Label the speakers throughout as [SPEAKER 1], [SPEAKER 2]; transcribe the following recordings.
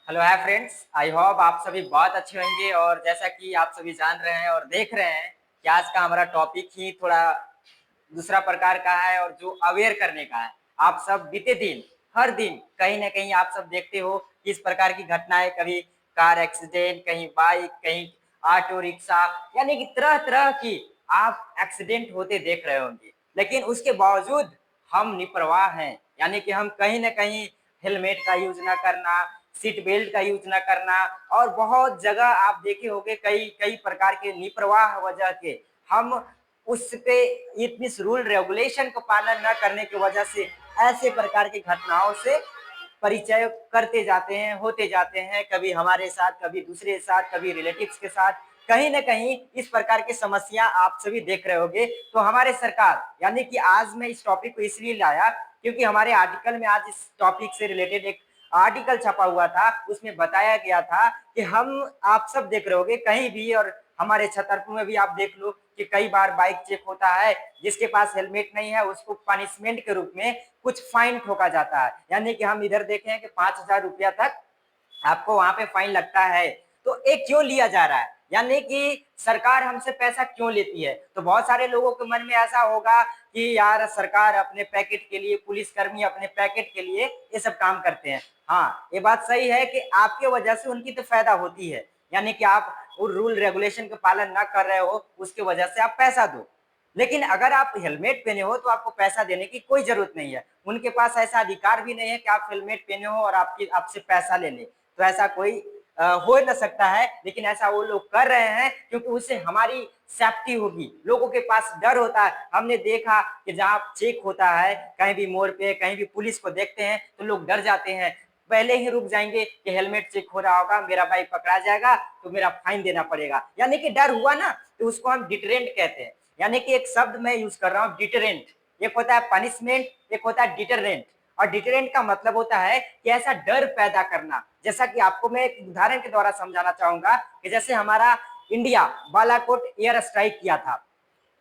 [SPEAKER 1] Hello hi friends, I hope आप सभी बहुत अच्छे होंगे। और जैसा कि आप सभी जान रहे हैं और देख रहे हैं कि आज का हमारा टॉपिक ही थोड़ा दूसरा प्रकार का है और जो अवेयर करने का है। आप सब बीते दिन हर दिन कहीं ना कहीं आप सब देखते हो कि इस प्रकार की घटनाएं, कभी कार एक्सीडेंट, कहीं बाइक, कहीं ऑटो रिक्शा, यानी कि तरह तरह की आप एक्सीडेंट होते देख रहे होंगे। लेकिन उसके बावजूद हम निपरवाह हैं, यानी कि हम कहीं ना कहीं हेलमेट का यूज ना करना, सीट बेल्ट का यूज ना करना, और बहुत जगह आप देखे होंगे कई कई प्रकार के निप्रवाह वजह के हम उस पे इतनी रूल रेगुलेशन को पालन न करने की वजह से ऐसे प्रकार की घटनाओं से परिचय करते जाते हैं, होते जाते हैं। कभी हमारे साथ, कभी दूसरे के साथ, कभी रिलेटिव्स के साथ, कहीं ना कहीं इस प्रकार की समस्या आप सभी देख रहे होंगे। तो हमारे सरकार, यानी कि आज मैं इस टॉपिक को इसलिए लाया क्योंकि हमारे आर्टिकल में आज इस टॉपिक से रिलेटेड एक आर्टिकल छपा हुआ था। उसमें बताया गया था कि हम आप सब देख रहे होंगे कहीं भी, और हमारे छतरपुर में भी आप देख लो कि कई बार बाइक चेक होता है, जिसके पास हेलमेट नहीं है उसको पनिशमेंट के रूप में कुछ फाइन ठोका जाता है। यानी कि हम इधर देखे हैं कि 5,000 रुपया तक आपको वहां पे फाइन लगता है। तो ये क्यों लिया जा रहा है, यानी कि सरकार हमसे पैसा क्यों लेती है? तो बहुत सारे लोगों के मन में ऐसा होगा कि यार सरकार अपने पैकेट के लिए, पुलिसकर्मी अपने पैकेट के लिए ये सब काम करते हैं। हाँ, ये बात सही है कि आपके वजह से उनकी तो फायदा होती है, यानी कि आप रूल रेगुलेशन का पालन ना कर रहे हो, उसके वजह से आप पैसा दो। लेकिन अगर आप हेलमेट पहने हो तो आपको पैसा देने की कोई जरूरत नहीं है। उनके पास ऐसा अधिकार भी नहीं है कि आप हेलमेट पहने हो और आपसे पैसा ले ले। तो ऐसा कोई हो न सकता है, लेकिन ऐसा वो लोग कर रहे हैं क्योंकि उससे हमारी सेफ्टी होगी। लोगों के पास डर होता है। हमने देखा कि जहाँ चेक होता है, कहीं भी मोड़ पे, कहीं भी पुलिस को देखते हैं तो लोग डर जाते हैं, पहले ही रुक जाएंगे कि हेलमेट चेक हो रहा होगा, मेरा बाइक पकड़ा जाएगा तो मेरा फाइन देना पड़ेगा। यानी कि डर हुआ ना, तो उसको हम डिटरेंट कहते हैं। यानी कि एक शब्द मैं यूज कर रहा हूँ, डिटरेंट। एक होता है पनिशमेंट, एक होता है डिटरेंट। और डिटरेंट का मतलब होता है कि ऐसा डर पैदा करना। जैसा कि आपको मैं एक उदाहरण के द्वारा समझाना चाहूंगा कि जैसे हमारा इंडिया बालाकोट एयर स्ट्राइक किया था,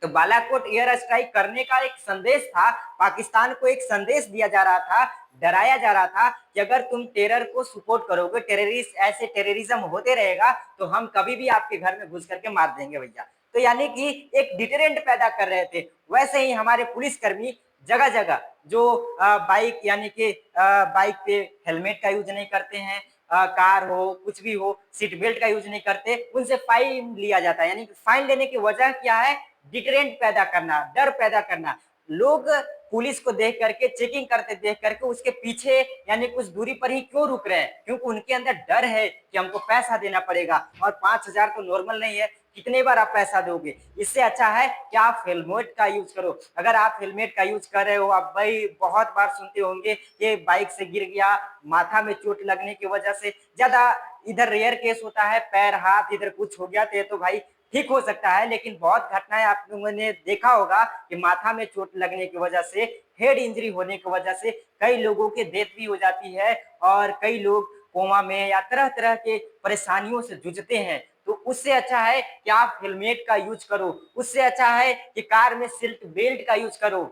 [SPEAKER 1] तो बालाकोट एयर स्ट्राइक करने का एक संदेश था, पाकिस्तान को एक संदेश दिया जा रहा था, डराया जा रहा था कि अगर तुम टेरर को सपोर्ट करोगे, टेररिस्ट ऐसे टेररिज्म होते रहेगा तो हम कभी भी आपके घर में घुस करके मार देंगे भैया। तो यानी कि एक डिटरेंट पैदा कर रहे थे। वैसे ही हमारे पुलिसकर्मी जगह जगह जो बाइक, यानी कि बाइक पे हेलमेट का यूज नहीं करते हैं, कार हो कुछ भी हो, सीट बेल्ट का यूज नहीं करते, उनसे फाइन लिया जाता है। यानी कि फाइन लेने की वजह क्या है? डिटरेंट पैदा करना, डर पैदा करना। लोग पुलिस को देख करके, चेकिंग करते देख करके उसके पीछे यानी कुछ दूरी पर ही क्यों रुक रहे हैं? क्योंकि उनके अंदर डर है कि हमको पैसा देना पड़ेगा, और 5,000 तो नॉर्मल नहीं है, कितने बार आप पैसा दोगे? इससे अच्छा है कि आप हेलमेट का यूज करो। अगर आप हेलमेट का यूज कर रहे हो, आप भाई बहुत बार सुनते होंगे कि बाइक से गिर गया, माथा में चोट लगने की वजह से, ज्यादा इधर रेयर केस होता है, पैर हाथ इधर कुछ हो गया तो भाई ठीक हो सकता है। लेकिन बहुत घटनाएं आप लोगों ने देखा होगा कि माथा में चोट लगने की वजह से, हेड इंजरी होने की वजह से कई लोगों की डेथ भी हो जाती है, और कई लोग कोमा में या तरह तरह के परेशानियों से जूझते हैं। तो उससे अच्छा है कि आप हेलमेट का यूज करो, उससे अच्छा है कि कार में सीट बेल्ट का यूज करो।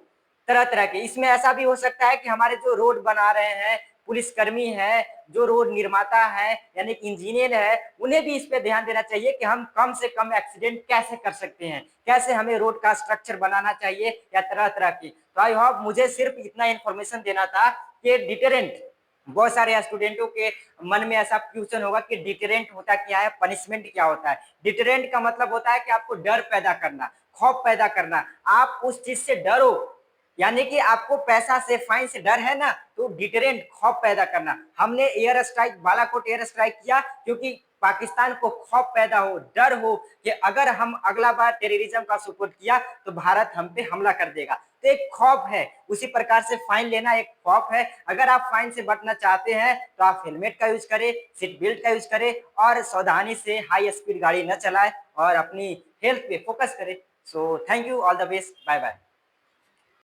[SPEAKER 1] तरह तरह के इसमें ऐसा भी हो सकता है कि हमारे जो रोड बना रहे हैं, पुलिसकर्मी है, जो रोड निर्माता है, यानी कि इंजीनियर है, उन्हें भी इस पे ध्यान देना चाहिए कि हम कम से कम एक्सीडेंट कैसे कर सकते हैं, कैसे हमें रोड का स्ट्रक्चर बनाना चाहिए, या तरह तरह की। तो आई होप मुझे सिर्फ इतना इन्फॉर्मेशन देना था कि डिटरेंट, बहुत सारे स्टूडेंटों के मन में ऐसा क्वेश्चन होगा कि डिटरेंट होता क्या है, पनिशमेंट क्या होता है? डिटरेंट का मतलब होता है कि आपको डर पैदा करना, खौफ पैदा करना, आप उस चीज से डरो। यानी कि आपको पैसा से, फाइन से डर है ना, तो डिटरेंट, खौफ पैदा करना। हमने air strike, Balakot air strike किया क्योंकि पाकिस्तान को खौफ पैदा हो, डर हो कि अगर हम अगला बार टेररिज्म का सपोर्ट किया तो भारत हम पे हमला कर देगा। तो एक खौफ है। उसी प्रकार से फाइन लेना एक खौफ है। अगर आप फाइन से बचना चाहते हैं तो आप हेलमेट का यूज करें, सीट बेल्ट का यूज करें, और सावधानी से हाई स्पीड गाड़ी न चलाएं, और अपनी हेल्थ पे फोकस करें। So thank you, all the best, bye bye.